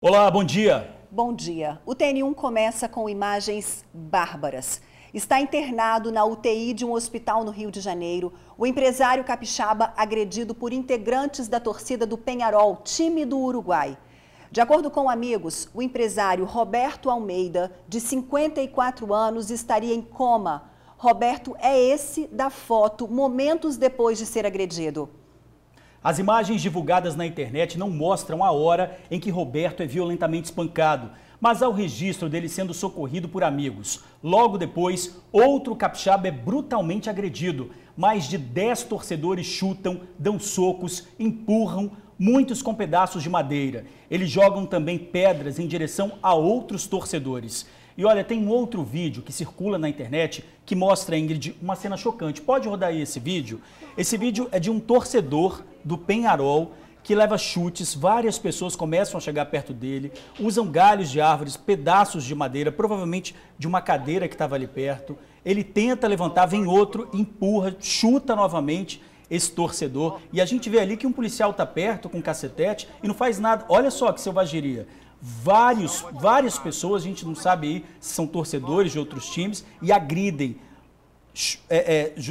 Olá, bom dia. Bom dia. O TN1 começa com imagens bárbaras. Está internado na UTI de um hospital no Rio de Janeiro o empresário capixaba agredido por integrantes da torcida do Peñarol, time do Uruguai. De acordo com amigos, o empresário Roberto Almeida, de 54 anos, estaria em coma. Roberto é esse da foto, momentos depois de ser agredido. As imagens divulgadas na internet não mostram a hora em que Roberto é violentamente espancado, mas há o registro dele sendo socorrido por amigos. Logo depois, outro capixaba é brutalmente agredido. Mais de 10 torcedores chutam, dão socos, empurram, muitos com pedaços de madeira. Eles jogam também pedras em direção a outros torcedores. E olha, tem um outro vídeo que circula na internet que mostra, Ingrid, uma cena chocante. Pode rodar aí esse vídeo? Esse vídeo é de um torcedor do Peñarol que leva chutes, várias pessoas começam a chegar perto dele, usam galhos de árvores, pedaços de madeira, provavelmente de uma cadeira que estava ali perto. Ele tenta levantar, vem outro, empurra, chuta novamente esse torcedor. E a gente vê ali que um policial está perto com um cacetete e não faz nada. Olha só que selvageria. Várias pessoas, a gente não sabe aí se são torcedores de outros times, e agridem,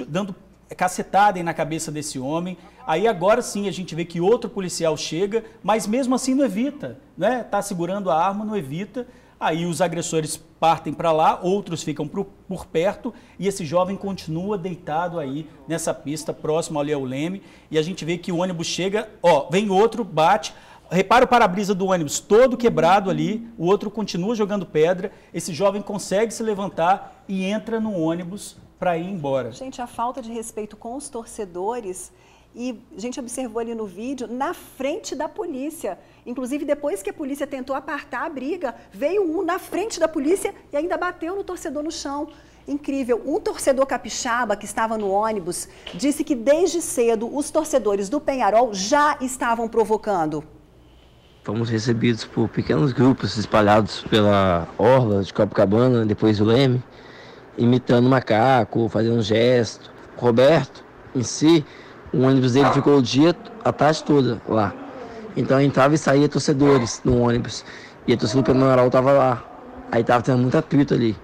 dando cacetada aí na cabeça desse homem. Aí agora sim a gente vê que outro policial chega, mas mesmo assim não evita, né? Tá segurando a arma, não evita. Aí os agressores partem para lá, outros ficam por perto e esse jovem continua deitado aí nessa pista próximo ali ao Leme. E a gente vê que o ônibus chega, ó, vem outro, bate. Repara o para-brisa do ônibus todo quebrado ali, o outro continua jogando pedra, esse jovem consegue se levantar e entra no ônibus para ir embora. Gente, a falta de respeito com os torcedores, e a gente observou ali no vídeo, na frente da polícia. Inclusive, depois que a polícia tentou apartar a briga, veio um na frente da polícia e ainda bateu no torcedor no chão. Incrível. Um torcedor capixaba que estava no ônibus disse que desde cedo os torcedores do Peñarol já estavam provocando. Fomos recebidos por pequenos grupos espalhados pela orla de Copacabana, depois do Leme, imitando macaco, fazendo um gesto. Roberto, em si, o ônibus dele ficou o dia, a tarde toda lá. Então entrava e saía torcedores no ônibus. E a torcida do Peñarol estava lá. Aí estava tendo muito atrito ali,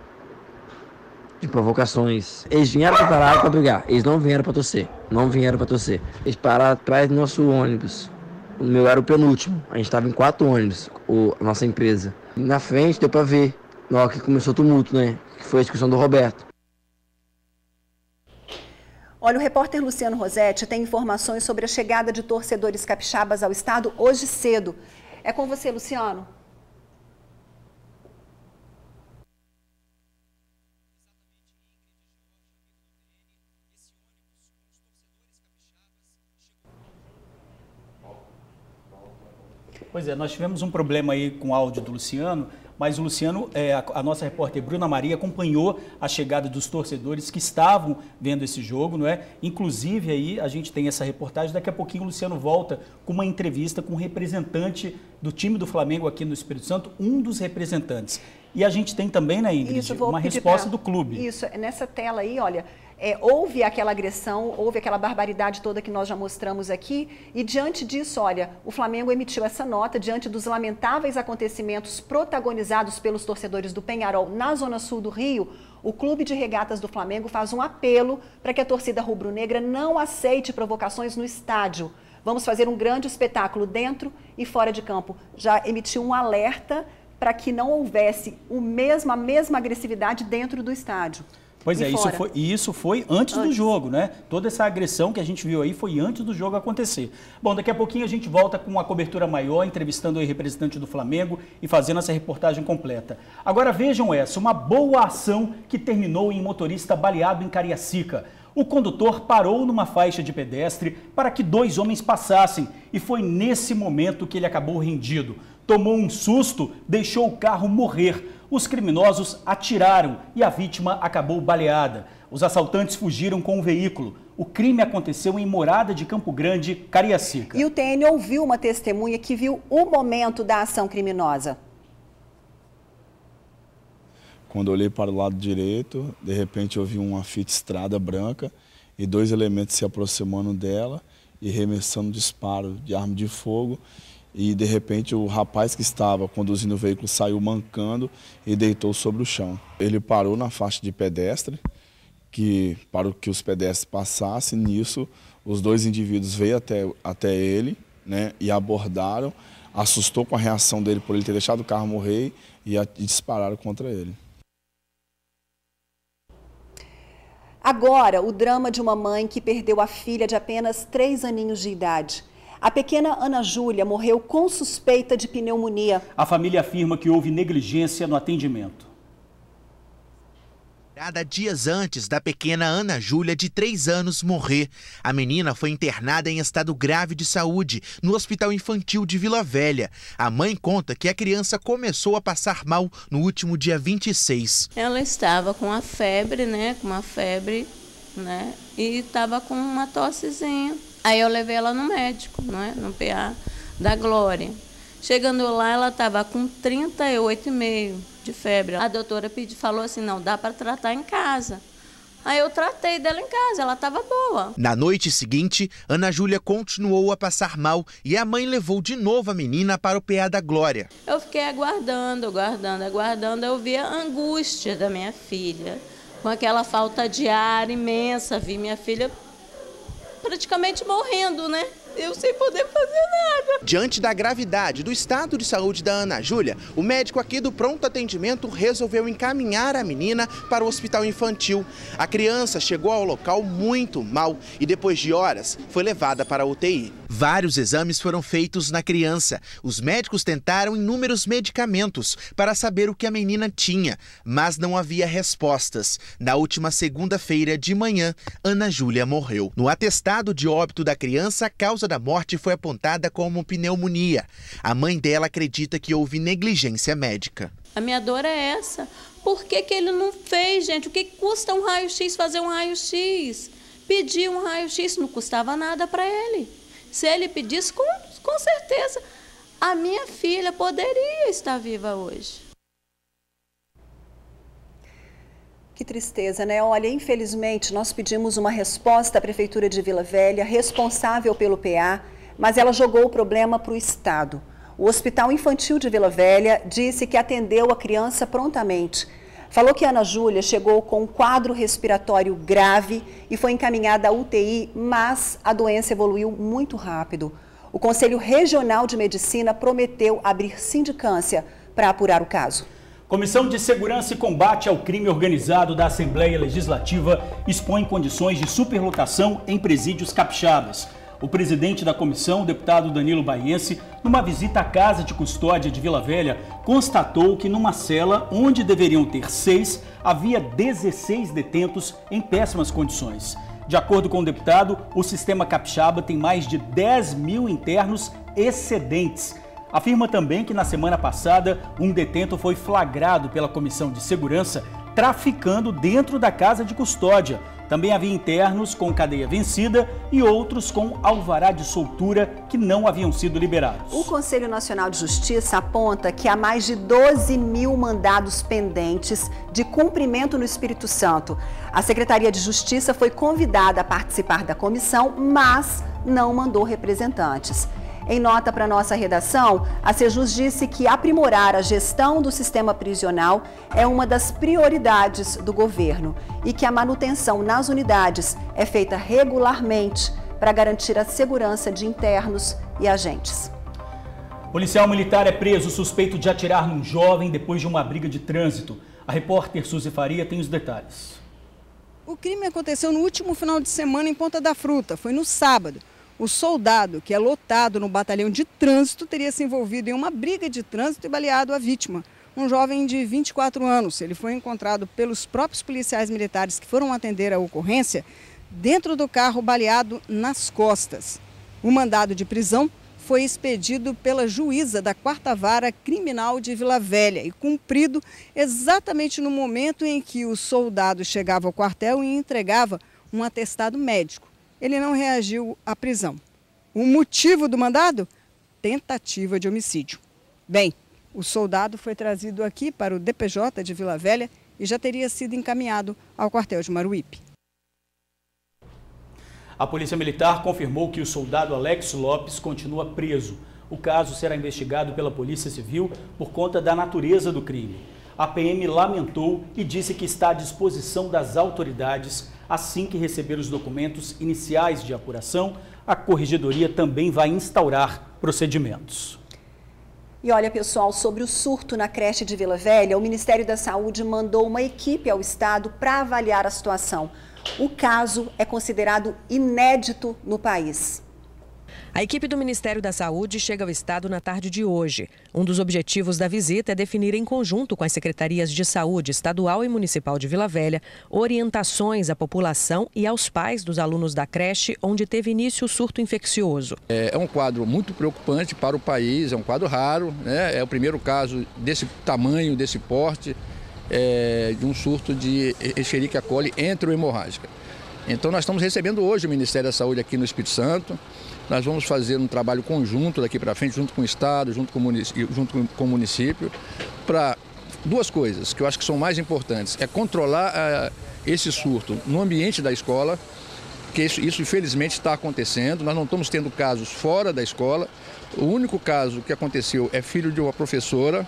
de provocações. Eles vieram preparados para brigar, eles não vieram para torcer. Eles pararam atrás do nosso ônibus. O meu era o penúltimo, a gente estava em 4 ônibus, a nossa empresa. E na frente deu para ver, na hora que começou o tumulto, né? Que foi a discussão do Roberto. Olha, o repórter Luciano Rosetti tem informações sobre a chegada de torcedores capixabas ao estado hoje cedo. É com você, Luciano. Pois é, nós tivemos um problema aí com o áudio do Luciano, mas o Luciano, a nossa repórter Bruna Maria, acompanhou a chegada dos torcedores que estavam vendo esse jogo, não é? Inclusive aí a gente tem essa reportagem, daqui a pouquinho o Luciano volta com uma entrevista com um representante do time do Flamengo aqui no Espírito Santo, um dos representantes. E a gente tem também, né, Ingrid, uma resposta do clube. Isso, nessa tela aí, olha, houve aquela agressão, houve aquela barbaridade toda que nós já mostramos aqui, e diante disso, olha, o Flamengo emitiu essa nota diante dos lamentáveis acontecimentos protagonizados pelos torcedores do Peñarol na zona sul do Rio. O Clube de Regatas do Flamengo faz um apelo para que a torcida rubro-negra não aceite provocações no estádio. Vamos fazer um grande espetáculo dentro e fora de campo. Já emitiu um alerta para que não houvesse a mesma agressividade dentro do estádio. Pois é, isso foi antes do jogo, né? Toda essa agressão que a gente viu aí foi antes do jogo acontecer. Bom, daqui a pouquinho a gente volta com uma cobertura maior, entrevistando o representante do Flamengo e fazendo essa reportagem completa. Agora vejam uma boa ação que terminou em motorista baleado em Cariacica. O condutor parou numa faixa de pedestre para que 2 homens passassem e foi nesse momento que ele acabou rendido. Tomou um susto, deixou o carro morrer. Os criminosos atiraram e a vítima acabou baleada. Os assaltantes fugiram com o veículo. O crime aconteceu em Morada de Campo Grande, Cariacica. E o TN ouviu uma testemunha que viu o momento da ação criminosa. Quando eu olhei para o lado direito, de repente eu vi uma Fiat Strada branca e 2 elementos se aproximando dela e remessando disparo de arma de fogo. e de repente o rapaz que estava conduzindo o veículo saiu mancando e deitou sobre o chão. Ele parou na faixa de pedestre, para que os pedestres passassem. Nisso, os dois indivíduos veio até ele, né, e abordaram, assustou com a reação dele por ele ter deixado o carro morrer e dispararam contra ele. Agora, o drama de uma mãe que perdeu a filha de apenas 3 aninhos de idade. A pequena Ana Júlia morreu com suspeita de pneumonia. A família afirma que houve negligência no atendimento. Dias antes da pequena Ana Júlia, de 3 anos, morrer, a menina foi internada em estado grave de saúde no Hospital Infantil de Vila Velha. A mãe conta que a criança começou a passar mal no último dia 26. Ela estava com a febre, e estava com uma tossezinha. Aí eu levei ela no médico, no PA da Glória. Chegando lá, ela estava com 38,5 de febre. A doutora falou assim, não, dá para tratar em casa. Aí eu tratei dela em casa, ela estava boa. Na noite seguinte, Ana Júlia continuou a passar mal e a mãe levou de novo a menina para o PA da Glória. Eu fiquei aguardando. Eu vi a angústia da minha filha, com aquela falta de ar imensa. Vi minha filha praticamente morrendo, Eu sem poder fazer nada. Diante da gravidade do estado de saúde da Ana Júlia, o médico aqui do pronto atendimento resolveu encaminhar a menina para o hospital infantil. A criança chegou ao local muito mal e depois de horas foi levada para a UTI. Vários exames foram feitos na criança. Os médicos tentaram inúmeros medicamentos para saber o que a menina tinha, mas não havia respostas. Na última segunda-feira de manhã, Ana Júlia morreu. No atestado de óbito da criança, a causa da morte foi apontada como pneumonia. A mãe dela acredita que houve negligência médica. A minha dor é essa. Por que ele não fez, gente? O que custa um raio-x, fazer um raio-x? Pedir um raio-x não custava nada para ele. Se ele pedisse, com certeza, a minha filha poderia estar viva hoje. Que tristeza, né? Olha, infelizmente, nós pedimos uma resposta à Prefeitura de Vila Velha, responsável pelo PA, mas ela jogou o problema para o Estado. O Hospital Infantil de Vila Velha disse que atendeu a criança prontamente. Falou que Ana Júlia chegou com um quadro respiratório grave e foi encaminhada à UTI, mas a doença evoluiu muito rápido. O Conselho Regional de Medicina prometeu abrir sindicância para apurar o caso. Comissão de Segurança e Combate ao Crime Organizado da Assembleia Legislativa expõe condições de superlotação em presídios capixabas. O presidente da comissão, o deputado Danilo Baiense, numa visita à Casa de Custódia de Vila Velha, constatou que numa cela onde deveriam ter 6, havia 16 detentos em péssimas condições. De acordo com o deputado, o sistema capixaba tem mais de 10 mil internos excedentes. Afirma também que na semana passada, um detento foi flagrado pela Comissão de Segurança traficando dentro da casa de custódia. Também havia internos com cadeia vencida e outros com alvará de soltura que não haviam sido liberados. O Conselho Nacional de Justiça aponta que há mais de 12 mil mandados pendentes de cumprimento no Espírito Santo. A Secretaria de Justiça foi convidada a participar da comissão, mas não mandou representantes. Em nota para nossa redação, a Sejus disse que aprimorar a gestão do sistema prisional é uma das prioridades do governo e que a manutenção nas unidades é feita regularmente para garantir a segurança de internos e agentes. Policial militar é preso suspeito de atirar num jovem depois de uma briga de trânsito. A repórter Suzy Faria tem os detalhes. O crime aconteceu no último final de semana em Ponta da Fruta, foi no sábado. O soldado, que é lotado no batalhão de trânsito, teria se envolvido em uma briga de trânsito e baleado a vítima, um jovem de 24 anos. Ele foi encontrado pelos próprios policiais militares que foram atender a ocorrência dentro do carro, baleado nas costas. O mandado de prisão foi expedido pela juíza da 4ª Vara Criminal de Vila Velha e cumprido exatamente no momento em que o soldado chegava ao quartel e entregava um atestado médico. Ele não reagiu à prisão. O motivo do mandado? Tentativa de homicídio. Bem, o soldado foi trazido aqui para o DPJ de Vila Velha e já teria sido encaminhado ao quartel de Maruípe. A Polícia Militar confirmou que o soldado Alex Lopes continua preso. O caso será investigado pela Polícia Civil por conta da natureza do crime. A PM lamentou e disse que está à disposição das autoridades. Assim que receber os documentos iniciais de apuração, a Corregedoria também vai instaurar procedimentos. E olha, pessoal, sobre o surto na creche de Vila Velha, o Ministério da Saúde mandou uma equipe ao estado para avaliar a situação. O caso é considerado inédito no país. A equipe do Ministério da Saúde chega ao estado na tarde de hoje. Um dos objetivos da visita é definir em conjunto com as secretarias de saúde estadual e municipal de Vila Velha orientações à população e aos pais dos alunos da creche onde teve início o surto infeccioso. É um quadro muito preocupante para o país, é um quadro raro, né? É o primeiro caso desse tamanho, desse porte, de um surto de Escherichia coli enterohemorrágica. Então nós estamos recebendo hoje o Ministério da Saúde aqui no Espírito Santo. Nós vamos fazer um trabalho conjunto daqui para frente, junto com o Estado, junto com o município, para duas coisas que eu acho que são mais importantes. É controlar esse surto no ambiente da escola, que isso infelizmente está acontecendo. Nós não estamos tendo casos fora da escola. O único caso que aconteceu é filho de uma professora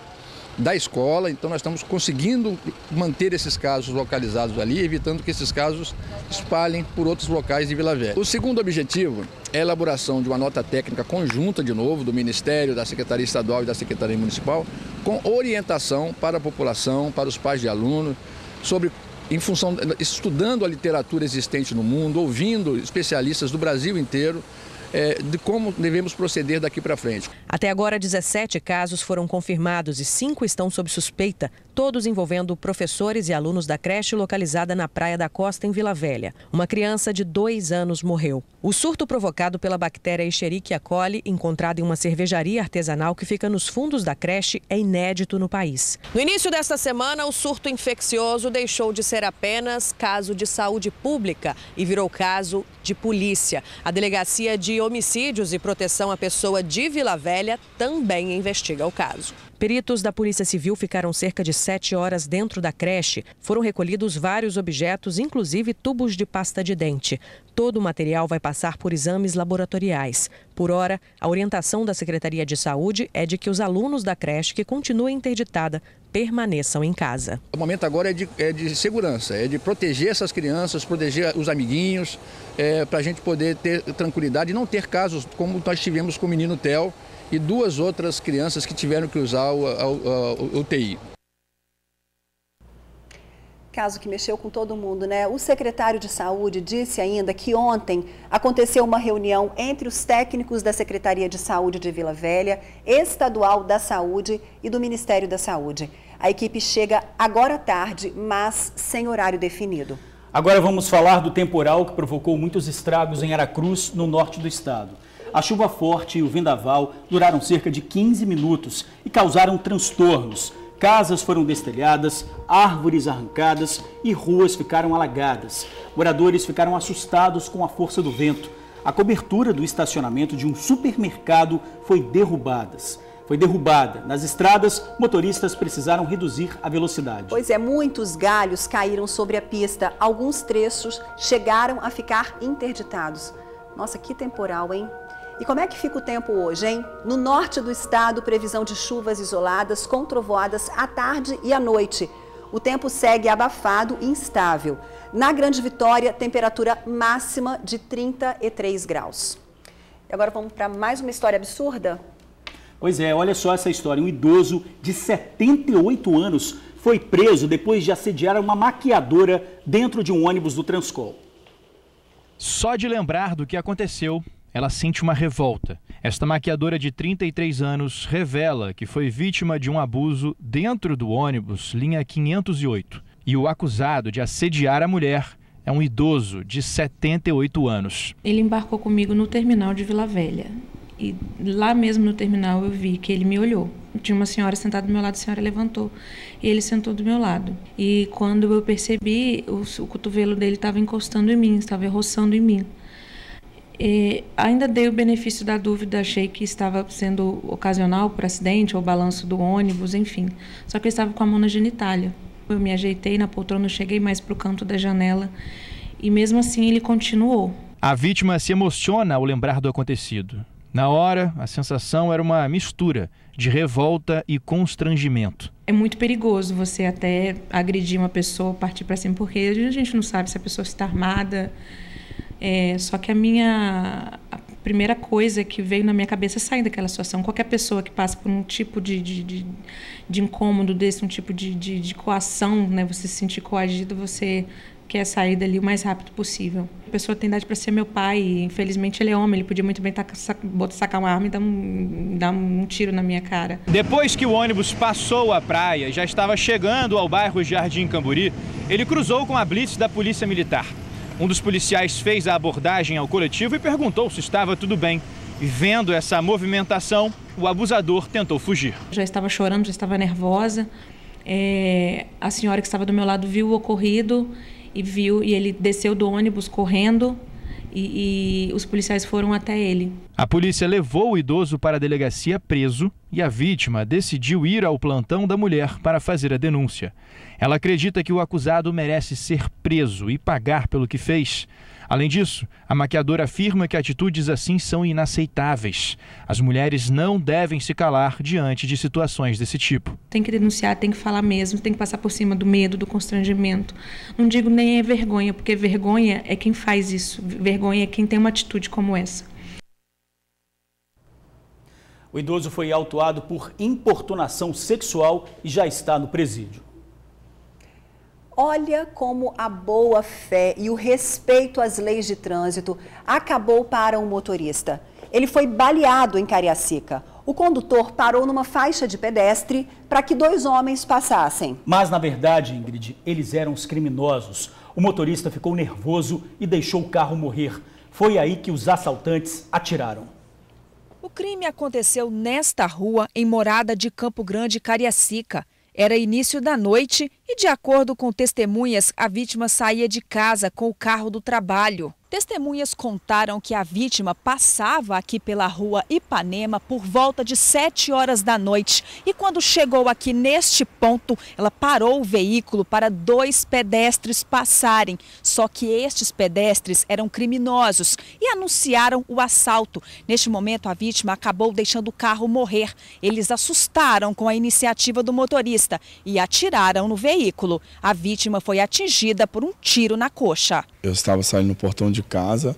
da escola, então nós estamos conseguindo manter esses casos localizados ali, evitando que esses casos espalhem por outros locais de Vila Velha. O segundo objetivo é a elaboração de uma nota técnica conjunta, de novo, do Ministério, da Secretaria Estadual e da Secretaria Municipal, com orientação para a população, para os pais de alunos, estudando a literatura existente no mundo, ouvindo especialistas do Brasil inteiro, de como devemos proceder daqui para frente. Até agora, 17 casos foram confirmados e 5 estão sob suspeita, todos envolvendo professores e alunos da creche localizada na Praia da Costa, em Vila Velha. Uma criança de 2 anos morreu. O surto provocado pela bactéria Escherichia coli, encontrado em uma cervejaria artesanal que fica nos fundos da creche, é inédito no país. No início desta semana, o surto infeccioso deixou de ser apenas caso de saúde pública e virou caso de polícia. A Delegacia de Homicídios e Proteção à Pessoa de Vila Velha também investiga o caso. Peritos da Polícia Civil ficaram cerca de 7 horas dentro da creche. Foram recolhidos vários objetos, inclusive tubos de pasta de dente. Todo o material vai passar por exames laboratoriais. Por hora, a orientação da Secretaria de Saúde é de que os alunos da creche que continuem interditada permaneçam em casa. O momento agora é de segurança, é de proteger essas crianças, proteger os amiguinhos, para a gente poder ter tranquilidade e não ter casos como nós tivemos com o menino Theo e 2 outras crianças que tiveram que usar o UTI. Caso que mexeu com todo mundo, né? O secretário de Saúde disse ainda que ontem aconteceu uma reunião entre os técnicos da Secretaria de Saúde de Vila Velha, Estadual da Saúde e do Ministério da Saúde. A equipe chega agora à tarde, mas sem horário definido. Agora vamos falar do temporal que provocou muitos estragos em Aracruz, no norte do estado. A chuva forte e o vendaval duraram cerca de 15 minutos e causaram transtornos. Casas foram destelhadas, árvores arrancadas e ruas ficaram alagadas. Moradores ficaram assustados com a força do vento. A cobertura do estacionamento de um supermercado foi derrubada. Nas estradas, motoristas precisaram reduzir a velocidade. Pois é, muitos galhos caíram sobre a pista. Alguns trechos chegaram a ficar interditados. Nossa, que temporal, hein? E como é que fica o tempo hoje, hein? No norte do estado, previsão de chuvas isoladas com trovoadas à tarde e à noite. O tempo segue abafado e instável. Na Grande Vitória, temperatura máxima de 33 graus. E agora vamos para mais uma história absurda? Pois é, olha só essa história. Um idoso de 78 anos foi preso depois de assediar uma maquiadora dentro de um ônibus do Transcol. Só de lembrar do que aconteceu, ela sente uma revolta. Esta maquiadora de 33 anos revela que foi vítima de um abuso dentro do ônibus linha 508. E o acusado de assediar a mulher é um idoso de 78 anos. Ele embarcou comigo no terminal de Vila Velha. E lá mesmo no terminal eu vi que ele me olhou. Tinha uma senhora sentada do meu lado, a senhora levantou e ele sentou do meu lado. E quando eu percebi, o cotovelo dele estava encostando em mim, estava roçando em mim. E ainda dei o benefício da dúvida, achei que estava sendo ocasional por acidente ou balanço do ônibus, enfim. Só que eu estava com a mão na genitália. Eu me ajeitei na poltrona, cheguei mais para o canto da janela e mesmo assim ele continuou. A vítima se emociona ao lembrar do acontecido. Na hora, a sensação era uma mistura de revolta e constrangimento. É muito perigoso você até agredir uma pessoa, partir para cima, porque a gente não sabe se a pessoa está armada. Só que a primeira coisa que veio na minha cabeça é sair daquela situação. Qualquer pessoa que passa por um tipo de incômodo desse, um tipo de coação, né? Você se sentir coagido, você quer sair dali o mais rápido possível. A pessoa tem idade para ser meu pai e, infelizmente, ele é homem. Ele podia muito bem sacar uma arma e dar um tiro na minha cara. Depois que o ônibus passou a praia e já estava chegando ao bairro Jardim Camburi, ele cruzou com a blitz da Polícia Militar. Um dos policiais fez a abordagem ao coletivo e perguntou se estava tudo bem. E vendo essa movimentação, o abusador tentou fugir. Já estava chorando, já estava nervosa. A senhora que estava do meu lado viu o ocorrido e ele desceu do ônibus correndo e os policiais foram até ele. A polícia levou o idoso para a delegacia preso e a vítima decidiu ir ao plantão da mulher para fazer a denúncia. Ela acredita que o acusado merece ser preso e pagar pelo que fez. Além disso, a maquiadora afirma que atitudes assim são inaceitáveis. As mulheres não devem se calar diante de situações desse tipo. Tem que denunciar, tem que falar mesmo, tem que passar por cima do medo, do constrangimento. Não digo nem é vergonha, porque vergonha é quem faz isso. Vergonha é quem tem uma atitude como essa. O idoso foi autuado por importunação sexual e já está no presídio. Olha como a boa-fé e o respeito às leis de trânsito acabou para um motorista. Ele foi baleado em Cariacica. O condutor parou numa faixa de pedestre para que 2 homens passassem. Mas, na verdade, Ingrid, eles eram os criminosos. O motorista ficou nervoso e deixou o carro morrer. Foi aí que os assaltantes atiraram. O crime aconteceu nesta rua, em Morada de Campo Grande, Cariacica. Era início da noite e, de acordo com testemunhas, a vítima saía de casa com o carro do trabalho. Testemunhas contaram que a vítima passava aqui pela rua Ipanema por volta de 7 horas da noite. E quando chegou aqui neste ponto, ela parou o veículo para 2 pedestres passarem. Só que estes pedestres eram criminosos e anunciaram o assalto. Neste momento, a vítima acabou deixando o carro morrer. Eles assustaram com a iniciativa do motorista e atiraram no veículo. A vítima foi atingida por um tiro na coxa. Eu estava saindo no portão de casa,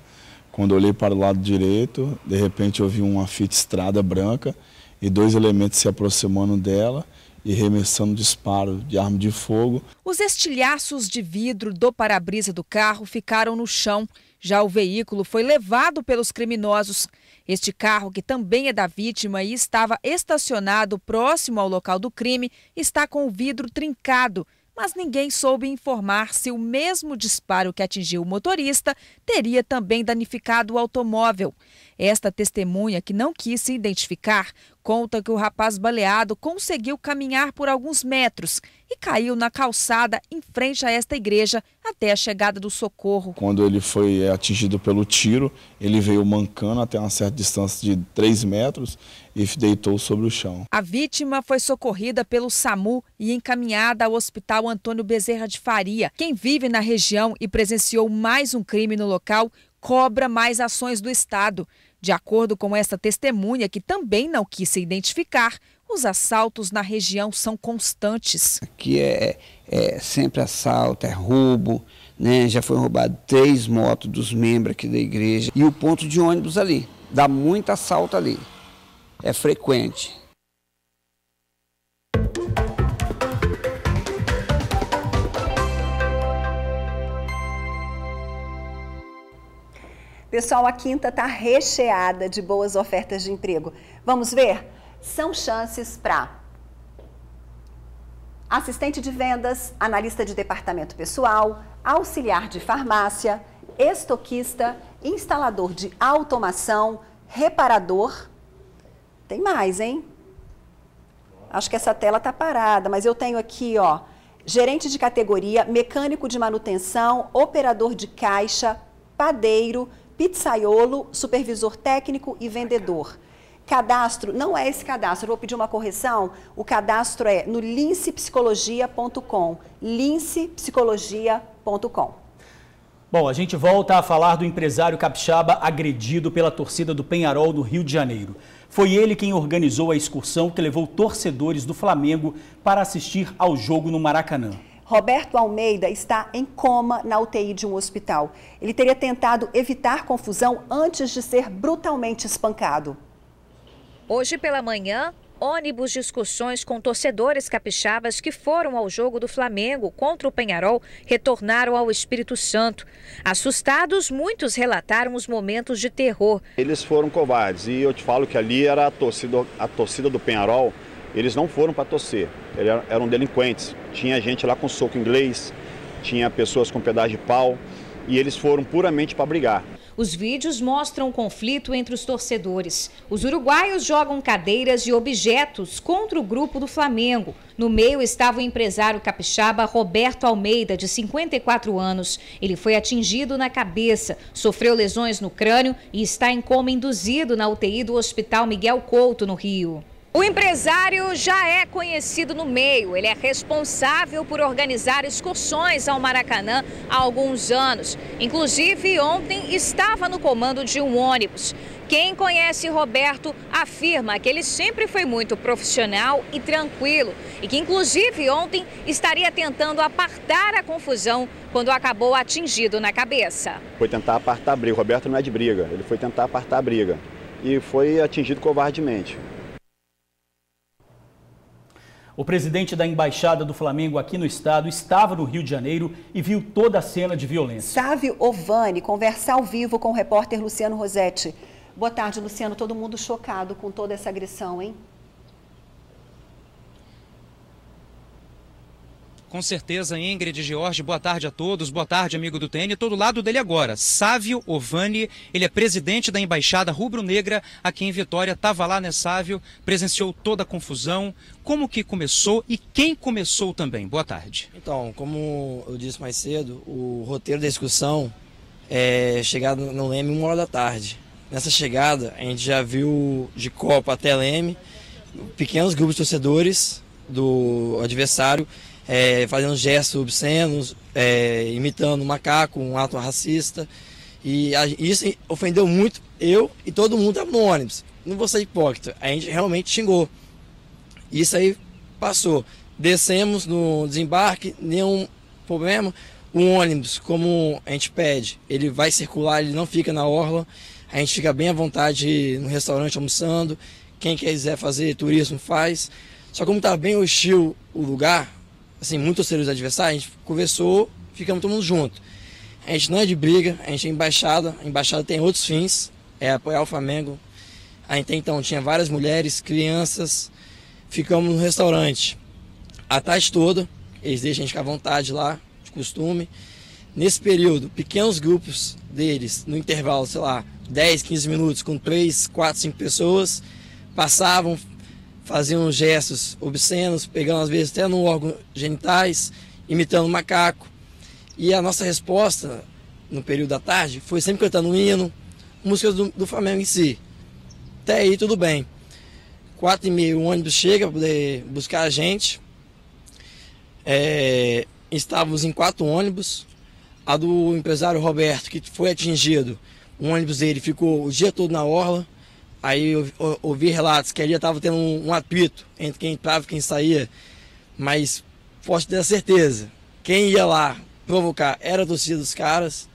quando olhei para o lado direito, de repente eu vi uma Fiat Strada branca e 2 elementos se aproximando dela e remessando disparo de arma de fogo. Os estilhaços de vidro do para-brisa do carro ficaram no chão. Já o veículo foi levado pelos criminosos. Este carro, que também é da vítima e estava estacionado próximo ao local do crime, está com o vidro trincado. Mas ninguém soube informar se o mesmo disparo que atingiu o motorista teria também danificado o automóvel. Esta testemunha, que não quis se identificar, conta que o rapaz baleado conseguiu caminhar por alguns metros e caiu na calçada em frente a esta igreja até a chegada do socorro. Quando ele foi atingido pelo tiro, ele veio mancando até uma certa distância de 3 metros e deitou sobre o chão. A vítima foi socorrida pelo SAMU e encaminhada ao Hospital Antônio Bezerra de Faria. Quem vive na região e presenciou mais um crime no local cobra mais ações do Estado. De acordo com esta testemunha, que também não quis se identificar, os assaltos na região são constantes. Aqui é sempre assalto, é roubo, né? Já foi roubado 3 motos dos membros aqui da igreja. E o ponto de ônibus ali, dá muito assalto ali, é frequente. Pessoal, a Quinta está recheada de boas ofertas de emprego. Vamos ver? São chances para assistente de vendas, analista de departamento pessoal, auxiliar de farmácia, estoquista, instalador de automação, reparador. Tem mais, hein? Acho que essa tela está parada, mas eu tenho aqui, ó, gerente de categoria, mecânico de manutenção, operador de caixa, padeiro, pizzaiolo, supervisor técnico e vendedor. Cadastro, não é esse cadastro, eu vou pedir uma correção. O cadastro é no lincepsicologia.com, lincepsicologia.com. Bom, a gente volta a falar do empresário capixaba agredido pela torcida do Penharol no Rio de Janeiro. Foi ele quem organizou a excursão que levou torcedores do Flamengo para assistir ao jogo no Maracanã. Roberto Almeida está em coma na UTI de um hospital. Ele teria tentado evitar confusão antes de ser brutalmente espancado. Hoje pela manhã, ônibus de excursões com torcedores capixabas que foram ao jogo do Flamengo contra o Penharol retornaram ao Espírito Santo. Assustados, muitos relataram os momentos de terror. Eles foram covardes e eu te falo que ali era a torcida do Penharol. Eles não foram para torcer, eles eram delinquentes. Tinha gente lá com soco inglês, tinha pessoas com pedaço de pau e eles foram puramente para brigar. Os vídeos mostram o conflito entre os torcedores. Os uruguaios jogam cadeiras e objetos contra o grupo do Flamengo. No meio estava o empresário capixaba Roberto Almeida, de 54 anos. Ele foi atingido na cabeça, sofreu lesões no crânio e está em coma induzido na UTI do Hospital Miguel Couto, no Rio. O empresário já é conhecido no meio. Ele é responsável por organizar excursões ao Maracanã há alguns anos. Inclusive, ontem estava no comando de um ônibus. Quem conhece Roberto afirma que ele sempre foi muito profissional e tranquilo e que, inclusive, ontem estaria tentando apartar a confusão quando acabou atingido na cabeça. Foi tentar apartar a briga. O Roberto não é de briga, ele foi tentar apartar a briga e foi atingido covardemente. O presidente da Embaixada do Flamengo aqui no estado estava no Rio de Janeiro e viu toda a cena de violência. Sávio Ovani conversa ao vivo com o repórter Luciano Rosetti. Boa tarde, Luciano. Todo mundo chocado com toda essa agressão, hein? Com certeza, Ingrid e Jorge, boa tarde a todos, boa tarde, amigo do TN. Estou do lado dele agora, Sávio Ovani, ele é presidente da Embaixada Rubro-Negra aqui em Vitória. Estava lá, né, Sávio? Presenciou toda a confusão. Como que começou e quem começou também? Boa tarde. Então, como eu disse mais cedo, o roteiro da excursão é chegado no Leme 1h da tarde. Nessa chegada, a gente já viu de Copa até Leme pequenos grupos de torcedores do adversário fazendo gestos obscenos, imitando um macaco, um ato racista. E isso ofendeu muito eu e todo mundo que estava no ônibus. Não vou ser hipócrita, a gente realmente xingou. Isso aí passou. Descemos no desembarque, nenhum problema. O ônibus, como a gente pede, ele vai circular, ele não fica na orla. A gente fica bem à vontade no restaurante almoçando. Quem quiser fazer turismo faz. Só como estava bem hostil o lugar, assim, muitos torcedores adversários, a gente conversou, ficamos todo mundo junto. A gente não é de briga, a gente é embaixada. A embaixada tem outros fins, é apoiar o Flamengo. Até então tinha várias mulheres, crianças. Ficamos no restaurante a tarde toda. Eles deixam a gente ficar à vontade lá, de costume. Nesse período, pequenos grupos deles, no intervalo, sei lá, 10, 15 minutos, com 3, 4, 5 pessoas, passavam, faziam gestos obscenos, pegando às vezes até no órgão genitais, imitando macaco. E a nossa resposta, no período da tarde, foi sempre cantando um hino, músicas do Flamengo em si. Até aí tudo bem. 4h30 o ônibus chega para poder buscar a gente. Estávamos em 4 ônibus. A do empresário Roberto, que foi atingido, o ônibus dele ficou o dia todo na orla. Aí eu ouvi relatos que ali estava tendo um apito entre quem entrava e quem saía. Mas posso ter a certeza, quem ia lá provocar era a torcida dos caras.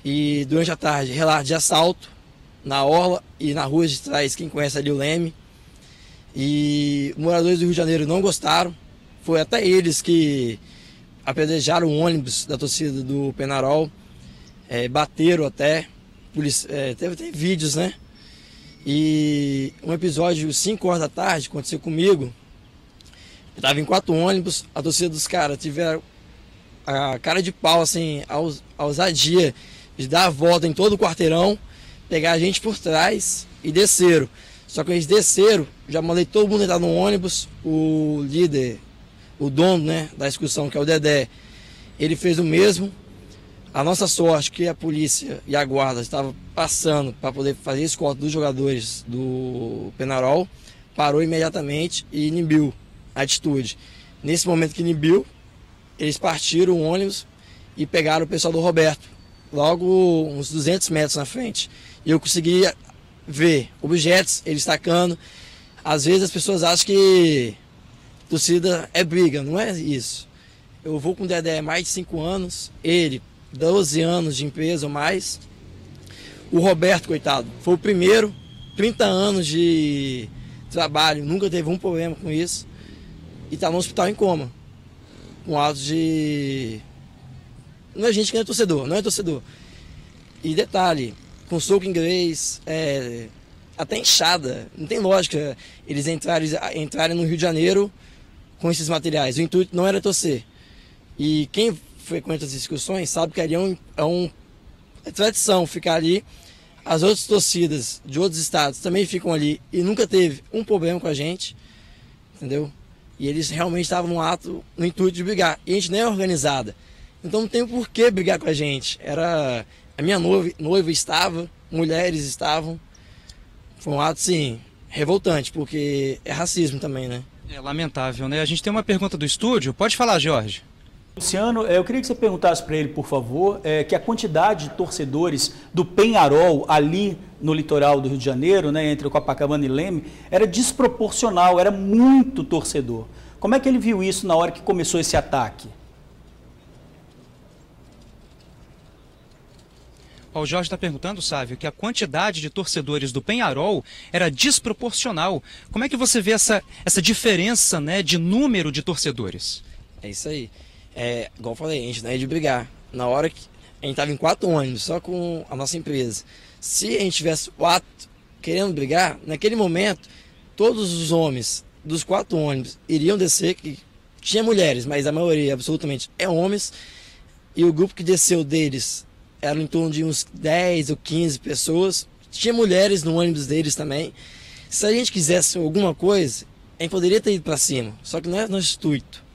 E durante a tarde, relato de assalto na orla e na rua de trás, quem conhece ali o Leme. E os moradores do Rio de Janeiro não gostaram. Foi até eles que apedrejaram o ônibus da torcida do Penharol, bateram até, teve vídeos, né? E um episódio 5h da tarde aconteceu comigo. Eu estava em 4 ônibus, a torcida dos caras tiveram a cara de pau, assim, a ousadia de dar a volta em todo o quarteirão, pegar a gente por trás e desceram. Só que eles desceram, já mandei todo mundo entrar no ônibus, o líder, o dono, né, da excursão, que é o Dedé, ele fez o mesmo. A nossa sorte que a polícia e a guarda estavam passando para poder fazer escolta dos jogadores do Penharol, parou imediatamente e inibiu a atitude. Nesse momento que inibiu, eles partiram o ônibus e pegaram o pessoal do Roberto. logo uns 200 metros na frente. E eu conseguia ver objetos, eles tacando. Às vezes as pessoas acham que torcida é briga, não é isso. Eu vou com o Dedé há mais de 5 anos, ele 12 anos de empresa ou mais. O Roberto, coitado, foi o primeiro, 30 anos de trabalho, nunca teve um problema com isso. E está no hospital em coma, com atos de... Não é gente que não é torcedor. E detalhe, com soco inglês, até inchada, não tem lógica eles entrarem no Rio de Janeiro com esses materiais. O intuito não era torcer. E quem frequenta as discussões sabe que ali é tradição ficar ali. As outras torcidas de outros estados também ficam ali e nunca teve um problema com a gente, entendeu? E eles realmente estavam no intuito de brigar. E a gente nem é organizada. Então não tem por que brigar com a gente. A minha noiva estava, mulheres estavam. Foi um ato, sim, revoltante, porque é racismo também, né? É lamentável, né? A gente tem uma pergunta do estúdio. Pode falar, Jorge. Luciano, eu queria que você perguntasse para ele, por favor, que a quantidade de torcedores do Penharol ali no litoral do Rio de Janeiro, né, entre Copacabana e Leme, era desproporcional, era muito torcedor. Como é que ele viu isso na hora que começou esse ataque? O Jorge está perguntando, Sávio, que a quantidade de torcedores do Penharol era desproporcional. Como é que você vê essa diferença, né, de número de torcedores? É isso aí. Igual eu falei, a gente não é de brigar. Na hora que a gente estava em 4 ônibus, só com a nossa empresa. Se a gente tivesse 4 querendo brigar, naquele momento, todos os homens dos 4 ônibus iriam descer, que tinha mulheres, mas a maioria absolutamente é homens, e o grupo que desceu deles era em torno de uns 10 ou 15 pessoas. Tinha mulheres no ônibus deles também. Se a gente quisesse alguma coisa, a gente poderia ter ido para cima, só que não é nosso intuito.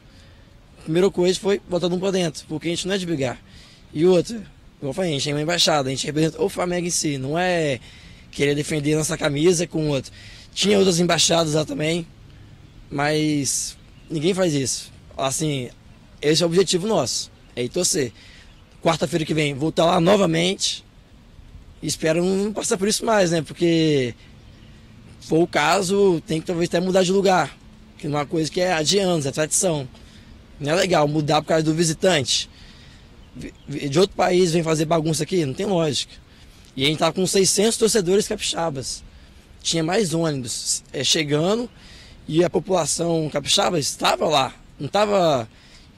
A primeira coisa foi botar um para dentro, porque a gente não é de brigar. E outra, como eu falei, a gente é uma embaixada, a gente representa o Flamengo em si, não é querer defender nossa camisa com o outro. Tinha outras embaixadas lá também, mas ninguém faz isso. Assim, esse é o objetivo nosso, é ir torcer. Quarta-feira que vem, vou estar lá novamente e espero não passar por isso mais, né? Porque, se for o caso, tem que talvez até mudar de lugar, que não é uma coisa que é de anos, é tradição. Não é legal mudar por causa do visitante. De outro país vem fazer bagunça aqui, não tem lógica. E a gente estava com 600 torcedores capixabas. Tinha mais ônibus chegando e a população capixaba estava lá, não estava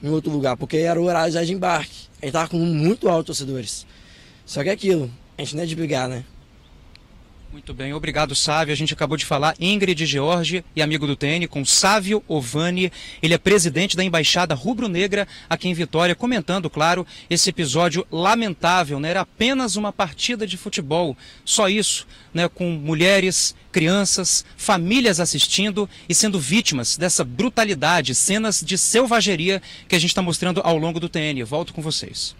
em outro lugar, porque era o horário já de embarque. A gente estava com muito alto torcedores. Só que é aquilo, a gente não é de brigar, né? Muito bem, obrigado, Sávio. A gente acabou de falar Ingrid George e amigo do TN com Sávio Ovani. Ele é presidente da Embaixada Rubro-Negra aqui em Vitória, comentando, claro, esse episódio lamentável, né? Era apenas uma partida de futebol, só isso, né? Com mulheres, crianças, famílias assistindo e sendo vítimas dessa brutalidade, cenas de selvageria que a gente está mostrando ao longo do TN. Volto com vocês.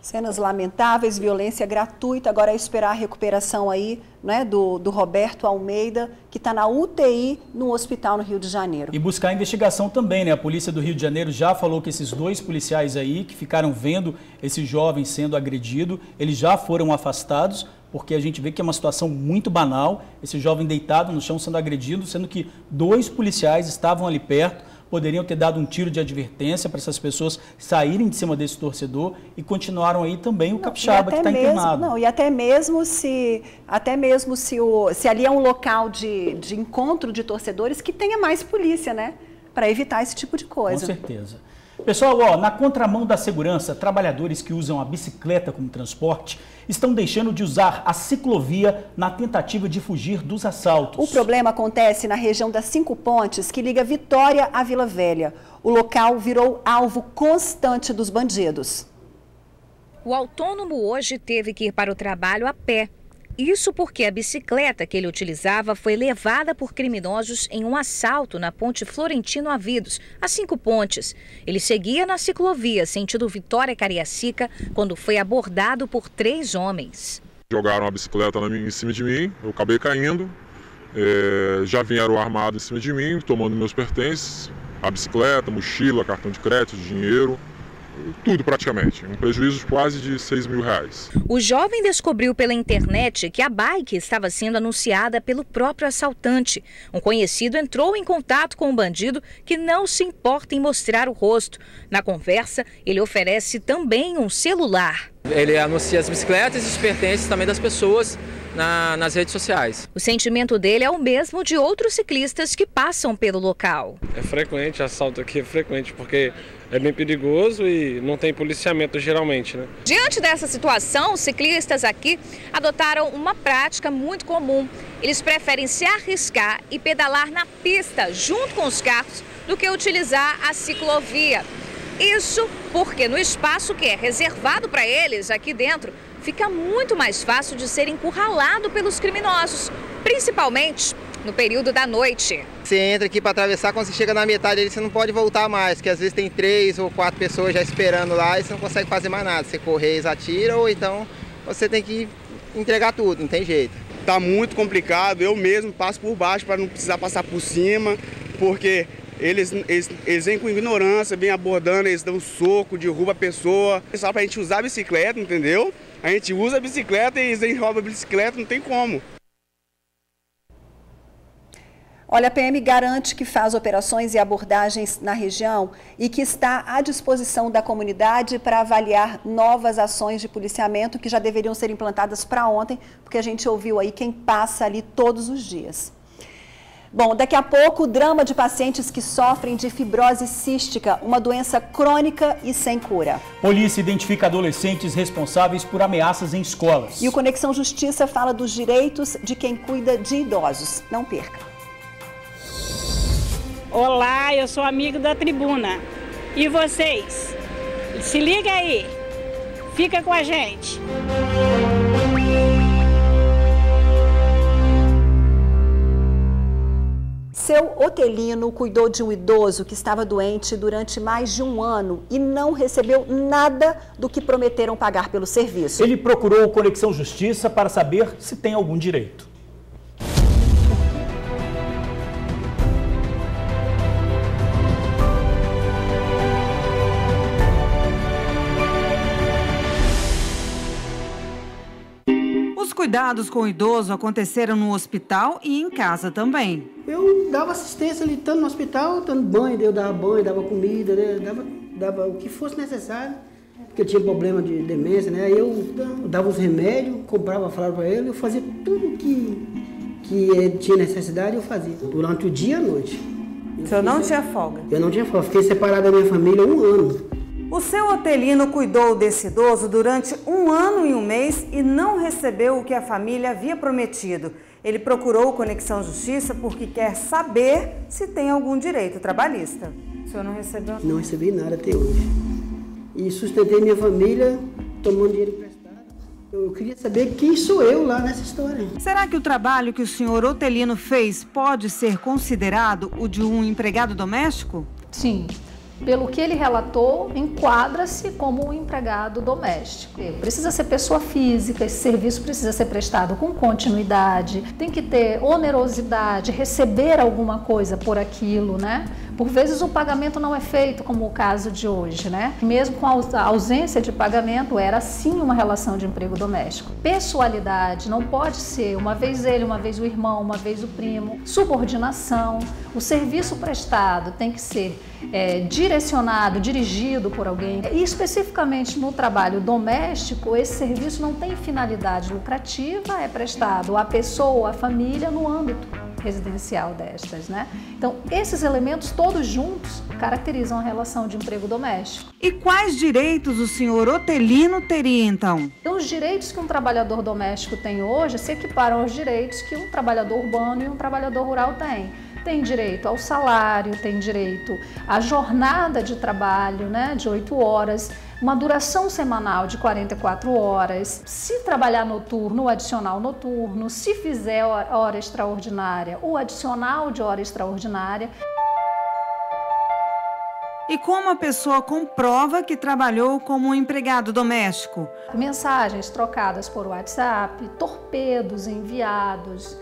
Cenas lamentáveis, violência gratuita, agora é esperar a recuperação aí, né, do Roberto Almeida, que está na UTI no hospital no Rio de Janeiro. E buscar a investigação também, né? A polícia do Rio de Janeiro já falou que esses 2 policiais aí que ficaram vendo esse jovem sendo agredido, eles já foram afastados, porque a gente vê que é uma situação muito banal, esse jovem deitado no chão sendo agredido, sendo que 2 policiais estavam ali perto, poderiam ter dado um tiro de advertência para essas pessoas saírem de cima desse torcedor e continuaram aí também o capixaba que está internado. Não, e até mesmo se ali é um local de encontro de torcedores, que tenha mais polícia, né? Para evitar esse tipo de coisa. Com certeza. Pessoal, na contramão da segurança, trabalhadores que usam a bicicleta como transporte estão deixando de usar a ciclovia na tentativa de fugir dos assaltos. O problema acontece na região das 5 Pontes, que liga Vitória à Vila Velha. O local virou alvo constante dos bandidos. O autônomo hoje teve que ir para o trabalho a pé. Isso porque a bicicleta que ele utilizava foi levada por criminosos em um assalto na ponte Florentino Avidos, a 5 Pontes. Ele seguia na ciclovia, sentido Vitória-Cariacica, quando foi abordado por 3 homens. Jogaram a bicicleta em cima de mim, eu acabei caindo, já vieram armados em cima de mim, tomando meus pertences, a bicicleta, mochila, cartão de crédito, dinheiro. tudo praticamente, um prejuízo de quase de R$6.000. O jovem descobriu pela internet que a bike estava sendo anunciada pelo próprio assaltante. Um conhecido entrou em contato com o bandido, que não se importa em mostrar o rosto. Na conversa, ele oferece também um celular. Ele anuncia as bicicletas e os pertences também das pessoas nas redes sociais. O sentimento dele é o mesmo de outros ciclistas que passam pelo local. É frequente, assalto aqui é frequente, porque é bem perigoso e não tem policiamento geralmente, né? Diante dessa situação, os ciclistas aqui adotaram uma prática muito comum. Eles preferem se arriscar e pedalar na pista junto com os carros do que utilizar a ciclovia. Isso porque no espaço que é reservado para eles aqui dentro, fica muito mais fácil de ser encurralado pelos criminosos, principalmente no período da noite. Você entra aqui para atravessar, quando você chega na metade, você não pode voltar mais, porque às vezes tem 3 ou 4 pessoas já esperando lá e você não consegue fazer mais nada. Você correr, eles atiram, ou então você tem que entregar tudo, não tem jeito. Tá muito complicado, eu mesmo passo por baixo para não precisar passar por cima, porque eles vêm com ignorância, vêm abordando, eles dão soco, derruba a pessoa. É só pra gente usar a bicicleta, entendeu? A gente usa a bicicleta e eles roubam a bicicleta, não tem como. Olha, a PM garante que faz operações e abordagens na região e que está à disposição da comunidade para avaliar novas ações de policiamento que já deveriam ser implantadas para ontem, porque a gente ouviu aí quem passa ali todos os dias. Bom, daqui a pouco, o drama de pacientes que sofrem de fibrose cística, uma doença crônica e sem cura. Polícia identifica adolescentes responsáveis por ameaças em escolas. E o Conexão Justiça fala dos direitos de quem cuida de idosos. Não perca. Olá, eu sou amigo da Tribuna. E vocês? Se liga aí. Fica com a gente. Seu Otelino cuidou de um idoso que estava doente durante mais de um ano e não recebeu nada do que prometeram pagar pelo serviço. Ele procurou o Conexão Justiça para saber se tem algum direito. Os cuidados com o idoso aconteceram no hospital e em casa também. Eu dava assistência ali, tanto no hospital, dando banho, eu dava banho, dava comida, né? dava o que fosse necessário, porque eu tinha problema de demência, né? Aí eu dava os remédios, comprava, falava para ele, eu fazia tudo que ele tinha necessidade, eu fazia, durante o dia e a noite. O senhor não tinha folga? Eu não tinha folga, fiquei separado da minha família há 1 ano. O seu Otelino cuidou desse idoso durante 1 ano e 1 mês e não recebeu o que a família havia prometido. Ele procurou o Conexão Justiça porque quer saber se tem algum direito trabalhista. O senhor não recebeu nada? Não recebi nada até hoje. E sustentei minha família tomando dinheiro emprestado. Eu queria saber quem sou eu lá nessa história. Será que o trabalho que o senhor Otelino fez pode ser considerado o de um empregado doméstico? Sim. Pelo que ele relatou, enquadra-se como um empregado doméstico. Precisa ser pessoa física, esse serviço precisa ser prestado com continuidade, tem que ter onerosidade, receber alguma coisa por aquilo, né? Por vezes o pagamento não é feito, como o caso de hoje, né? Mesmo com a ausência de pagamento, era sim uma relação de emprego doméstico. Pessoalidade, não pode ser uma vez ele, uma vez o irmão, uma vez o primo. Subordinação, o serviço prestado tem que ser direcionado, dirigido por alguém. E especificamente no trabalho doméstico, esse serviço não tem finalidade lucrativa, é prestado à pessoa, à família, no âmbito residencial destas, né? Então, esses elementos todos juntos caracterizam a relação de emprego doméstico. E quais direitos o senhor Otelino teria, então? Então, os direitos que um trabalhador doméstico tem hoje se equiparam aos direitos que um trabalhador urbano e um trabalhador rural tem. Tem direito ao salário, tem direito à jornada de trabalho, né, de 8 horas, uma duração semanal de 44 horas. Se trabalhar noturno, o adicional noturno. Se fizer hora extraordinária, o adicional de hora extraordinária. E como a pessoa comprova que trabalhou como um empregado doméstico? Mensagens trocadas por WhatsApp, torpedos enviados,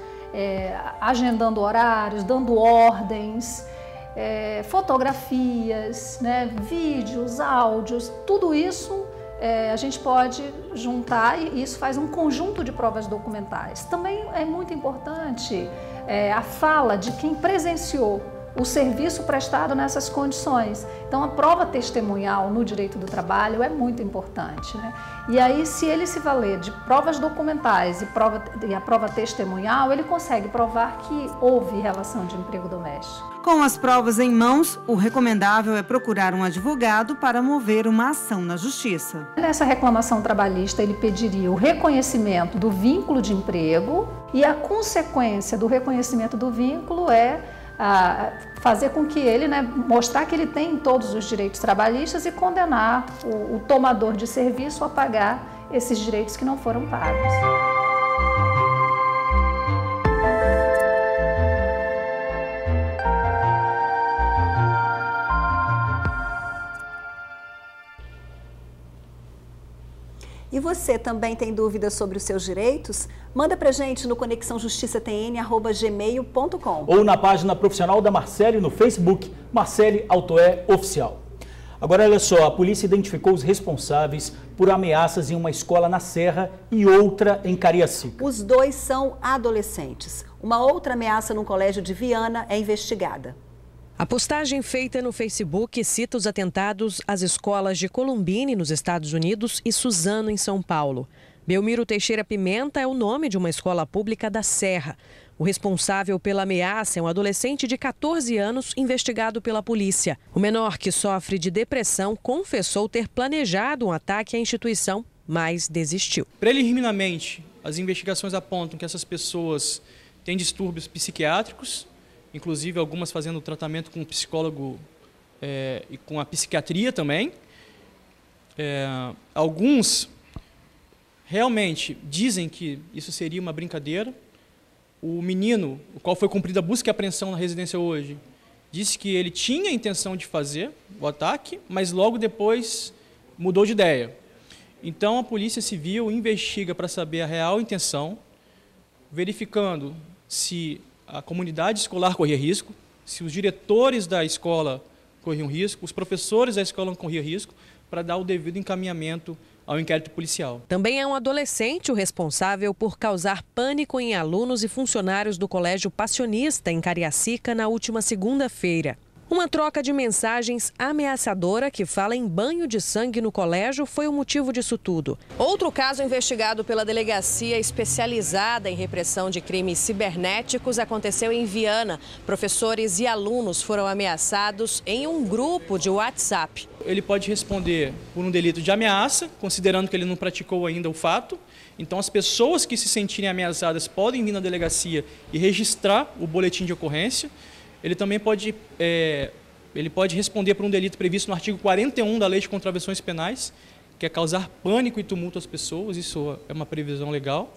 agendando horários, dando ordens. fotografias, né, vídeos, áudios, tudo isso a gente pode juntar e isso faz um conjunto de provas documentais. Também é muito importante a fala de quem presenciou o serviço prestado nessas condições. Então, a prova testemunhal no direito do trabalho é muito importante, né? E aí, se ele se valer de provas documentais e a prova testemunhal, ele consegue provar que houve relação de emprego doméstico. Com as provas em mãos, o recomendável é procurar um advogado para mover uma ação na justiça. Nessa reclamação trabalhista, ele pediria o reconhecimento do vínculo de emprego e a consequência do reconhecimento do vínculo é fazer com que ele, mostrar que ele tem todos os direitos trabalhistas e condenar o tomador de serviço a pagar esses direitos que não foram pagos. E você também tem dúvidas sobre os seus direitos? Manda pra gente no conexãojusticatn@gmail.com ou na página profissional da Marcele no Facebook, Marcele Altoé Oficial. Agora, olha só, a polícia identificou os responsáveis por ameaças em uma escola na Serra e outra em Cariacica. Os dois são adolescentes. Uma outra ameaça num colégio de Viana é investigada. A postagem feita no Facebook cita os atentados às escolas de Columbine, nos Estados Unidos, e Suzano, em São Paulo. Belmiro Teixeira Pimenta é o nome de uma escola pública da Serra. O responsável pela ameaça é um adolescente de 14 anos investigado pela polícia. O menor, que sofre de depressão, confessou ter planejado um ataque à instituição, mas desistiu. Preliminarmente, as investigações apontam que essas pessoas têm distúrbios psiquiátricos, inclusive algumas fazendo tratamento com um psicólogo e com a psiquiatria também. Alguns realmente dizem que isso seria uma brincadeira. O menino, o qual foi cumprida a busca e apreensão na residência hoje, disse que ele tinha a intenção de fazer o ataque, mas logo depois mudou de ideia. Então a Polícia Civil investiga para saber a real intenção, verificando se a comunidade escolar corria risco, se os diretores da escola corriam risco, os professores da escola corriam risco, para dar o devido encaminhamento ao inquérito policial. Também é um adolescente o responsável por causar pânico em alunos e funcionários do Colégio Passionista, em Cariacica, na última segunda-feira. Uma troca de mensagens ameaçadora que fala em banho de sangue no colégio foi o motivo disso tudo. Outro caso investigado pela Delegacia Especializada em Repressão de Crimes Cibernéticos aconteceu em Viana. Professores e alunos foram ameaçados em um grupo de WhatsApp. Ele pode responder por um delito de ameaça, considerando que ele não praticou ainda o fato. Então, as pessoas que se sentirem ameaçadas podem vir na delegacia e registrar o boletim de ocorrência. Ele também pode responder por um delito previsto no artigo 41 da Lei de Contravenções Penais, que é causar pânico e tumulto às pessoas, isso é uma previsão legal.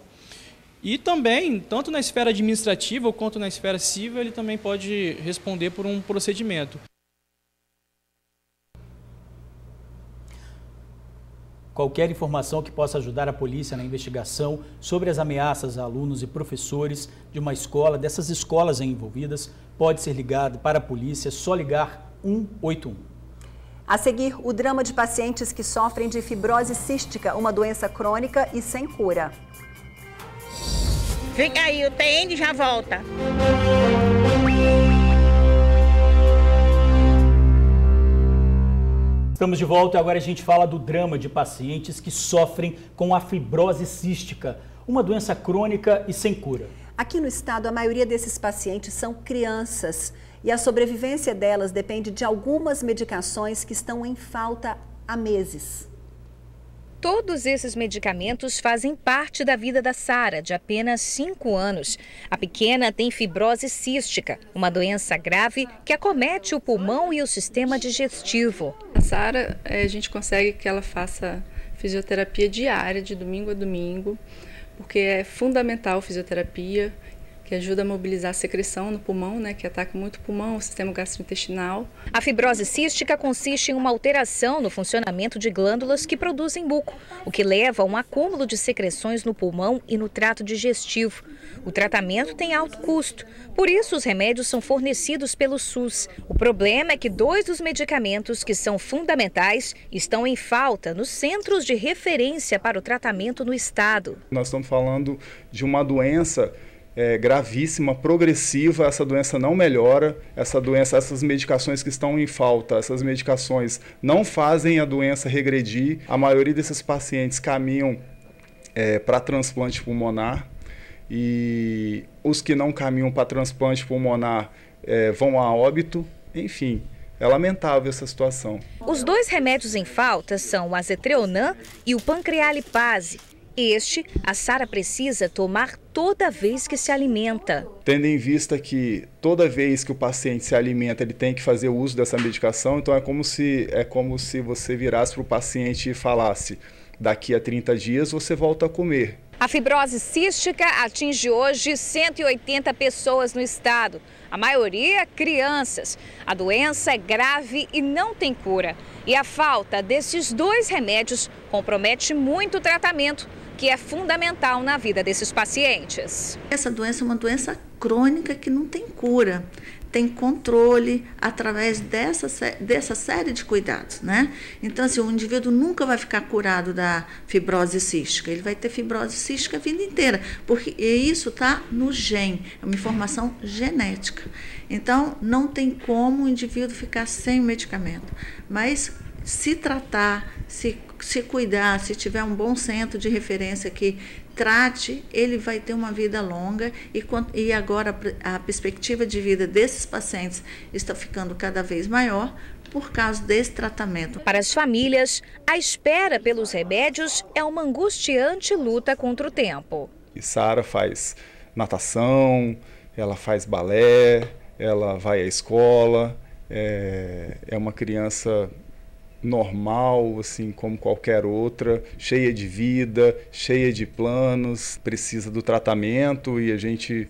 E também, tanto na esfera administrativa quanto na esfera civil, ele também pode responder por um procedimento. Qualquer informação que possa ajudar a polícia na investigação sobre as ameaças a alunos e professores de uma escola, dessas escolas envolvidas, pode ser ligado para a polícia, é só ligar 181. A seguir, o drama de pacientes que sofrem de fibrose cística, uma doença crônica e sem cura. Fica aí, o TN já volta. Estamos de volta e agora a gente fala do drama de pacientes que sofrem com a fibrose cística, uma doença crônica e sem cura. Aqui no estado, a maioria desses pacientes são crianças e a sobrevivência delas depende de algumas medicações que estão em falta há meses. Todos esses medicamentos fazem parte da vida da Sara, de apenas 5 anos. A pequena tem fibrose cística, uma doença grave que acomete o pulmão e o sistema digestivo. A Sara, a gente consegue que ela faça fisioterapia diária, de domingo a domingo, porque é fundamental a fisioterapia, que ajuda a mobilizar a secreção no pulmão, né, que ataca muito o pulmão, o sistema gastrointestinal. A fibrose cística consiste em uma alteração no funcionamento de glândulas que produzem muco, o que leva a um acúmulo de secreções no pulmão e no trato digestivo. O tratamento tem alto custo, por isso os remédios são fornecidos pelo SUS. O problema é que 2 dos medicamentos que são fundamentais estão em falta nos centros de referência para o tratamento no estado. Nós estamos falando de uma doença gravíssima, progressiva, essa doença não melhora, essas medicações que estão em falta, essas medicações não fazem a doença regredir. A maioria desses pacientes caminham para transplante pulmonar e os que não caminham para transplante pulmonar vão a óbito, enfim. É lamentável essa situação. Os 2 remédios em falta são o azetreonam e o pancrealipase. A Sara precisa tomar toda vez que se alimenta. Tendo em vista que toda vez que o paciente se alimenta, ele tem que fazer o uso dessa medicação, então é como se você virasse para o paciente e falasse: daqui a 30 dias você volta a comer. A fibrose cística atinge hoje 180 pessoas no estado, a maioria crianças. A doença é grave e não tem cura. E a falta desses 2 remédios compromete muito o tratamento, que é fundamental na vida desses pacientes. Essa doença é uma doença crônica que não tem cura. Tem controle através dessa série de cuidados, né? Então, assim, o indivíduo nunca vai ficar curado da fibrose cística, ele vai ter fibrose cística a vida inteira, porque isso está no gene, é uma informação genética. Então, não tem como o indivíduo ficar sem o medicamento, mas se tratar, se cuidar, se tiver um bom centro de referência que trate, ele vai ter uma vida longa e agora a perspectiva de vida desses pacientes está ficando cada vez maior por causa desse tratamento. Para as famílias, a espera pelos remédios é uma angustiante luta contra o tempo. E Sara faz natação, ela faz balé, ela vai à escola, é uma criança normal, assim como qualquer outra, cheia de vida, cheia de planos, precisa do tratamento e a gente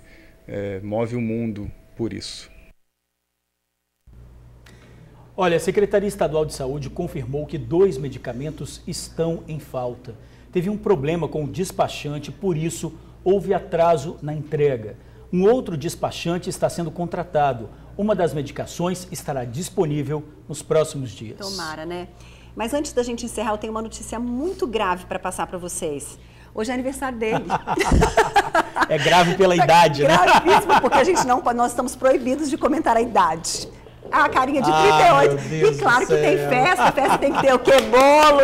move o mundo por isso. Olha, a Secretaria Estadual de Saúde confirmou que 2 medicamentos estão em falta. Teve um problema com o despachante, por isso houve atraso na entrega. Um outro despachante está sendo contratado. Uma das medicações estará disponível nos próximos dias. Tomara, né? Mas antes da gente encerrar, eu tenho uma notícia muito grave para passar para vocês. Hoje é aniversário dele. É grave pela idade, né? Gravíssimo, porque nós estamos proibidos de comentar a idade. A carinha de 38. E claro que tem festa tem que ter o quê? Bolo.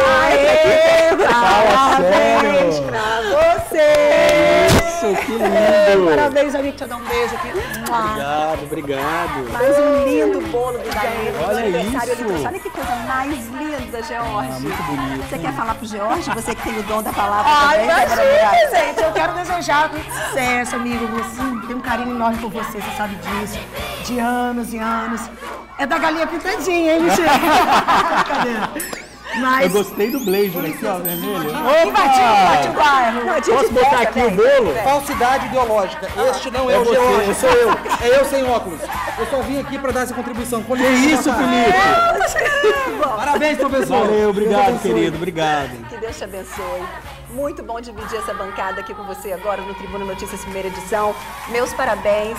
Parabéns pra você. Isso, que lindo. Parabéns, amigo. Deixa eu dar um beijo aqui. Obrigado. Mais um lindo bolo do Danilo. Olha isso. Olha que coisa mais linda, George. Muito bonito. Você quer falar pro George? Você que tem o dom da palavra também. Imagina, gente. Eu quero desejar muito sucesso, amigo. Você tem um carinho enorme por você sabe disso. De anos e anos. É da galinha pintadinha, hein, Michel? Mas... Eu gostei do blazer aqui, ó, vermelho. Opa! Posso botar aqui o bolo? Falsidade ideológica. Este não é o George, sou eu. É eu sem óculos. Eu só vim aqui para dar essa contribuição. Que isso, Felipe? Parabéns, professor. Valeu, obrigado, querido. Obrigado. Que Deus te abençoe. Muito bom dividir essa bancada aqui com você agora no Tribuna Notícias, primeira edição. Meus parabéns.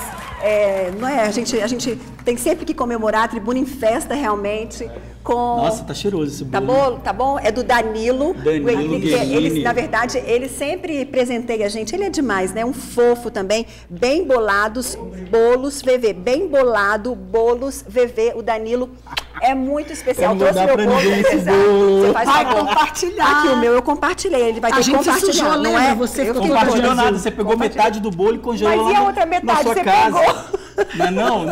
Não é? A gente tem sempre que comemorar a Tribuna em festa, realmente. Nossa, tá cheiroso esse bolo. Tá bom? É do Danilo. Ele, na verdade, ele sempre presenteia a gente. Ele é demais, né? Um fofo também. Bem bolados, bolos VV. Bem bolado, bolos VV. O Danilo é muito especial. Eu não vou dar pra ninguém esse bolo. Você faz favor. Compartilhar. Aqui, o meu eu compartilhei. Ele vai ter que compartilhar. Sujou, não é? Você não compartilhou nada. Você pegou metade do bolo e congelou Mas e a outra metade você casa. Pegou? Não,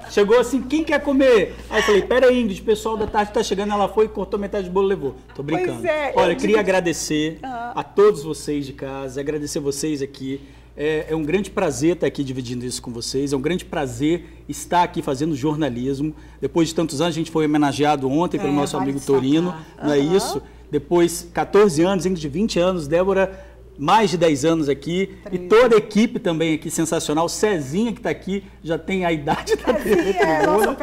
chegou assim, quem quer comer? Aí eu falei, peraí, Ingrid, o pessoal da tarde tá chegando, ela foi, cortou metade do bolo e levou. Tô brincando. Olha, eu queria agradecer a todos vocês de casa, agradecer vocês aqui. É um grande prazer estar aqui dividindo isso com vocês, é um grande prazer estar aqui fazendo jornalismo. Depois de tantos anos, a gente foi homenageado ontem pelo nosso amigo Torino, não é isso? Depois, 14 anos, Ingrid, 20 anos, Débora... mais de 10 anos aqui, e toda a equipe também aqui sensacional. Cezinha, que está aqui, já tem a idade da TV Tribuna.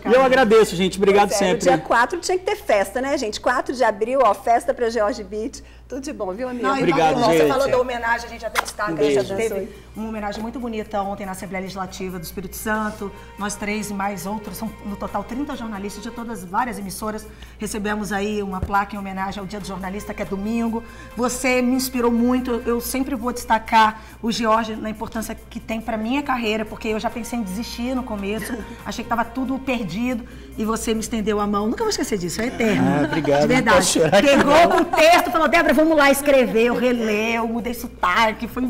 E eu agradeço, gente. Obrigado sempre. No dia 4 tinha que ter festa, né, gente? 4 de abril, ó, festa para George Beach. Tudo de bom, viu, amigo? Obrigado, gente. Você falou da homenagem, a gente até destaca. A gente teve uma homenagem muito bonita ontem na Assembleia Legislativa do Espírito Santo. Nós 3 e mais outros, são no total 30 jornalistas de todas várias emissoras. Recebemos aí uma placa em homenagem ao Dia do Jornalista, que é domingo. Você me inspirou muito. Eu sempre vou destacar o George na importância que tem para minha carreira, porque eu já pensei em desistir no começo. Achei que estava tudo perdido e você me estendeu a mão. Nunca vou esquecer disso, é eterno. Obrigado. De verdade. Pegou o texto e falou, Débora, vamos lá escrever. Eu relei, eu mudei sotaque. Foi,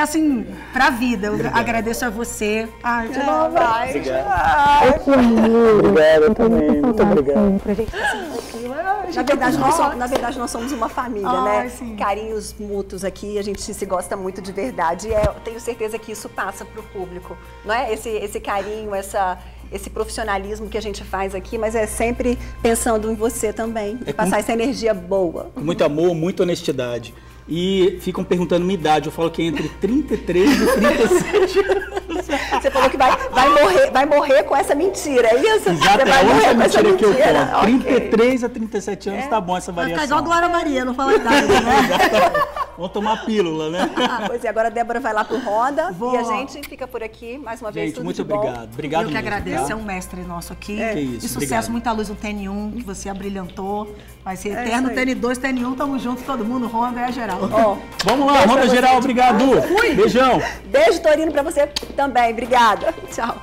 assim, pra vida. Eu agradeço a você. Ai, de novo. Obrigado também. Muito obrigado. Na verdade, nós somos uma família, né? Sim. Carinhos mútuos aqui, a gente se gosta muito de verdade. E eu tenho certeza que isso passa pro público, não é? Esse carinho, esse profissionalismo que a gente faz aqui, mas é sempre pensando em você também, passar essa energia boa. Muito amor, muita honestidade. E ficam perguntando minha idade, eu falo que é entre 33 e 37 anos. Você falou que vai morrer com essa mentira, é isso? Exato, é a única mentira que eu conto. 33 a 37 anos, tá bom essa variação. Vai ficar igual Glória Maria, não fala a idade, né? Vamos tomar pílula, né? Pois é, agora a Débora vai lá pro Roda e a gente fica por aqui, mais uma vez, tudo muito de bom. Obrigado. Obrigado. Eu que agradeço, é um mestre nosso aqui. Que isso, e sucesso, obrigado. muita luz no TN1, que você abrilhantou. Vai ser eterno, TN2, TN1, tamo junto, todo mundo, Ronda é geral. Vamos lá, Ronda geral, obrigado. Fui. Beijão. Beijo, Torino, pra você também, obrigada. Tchau.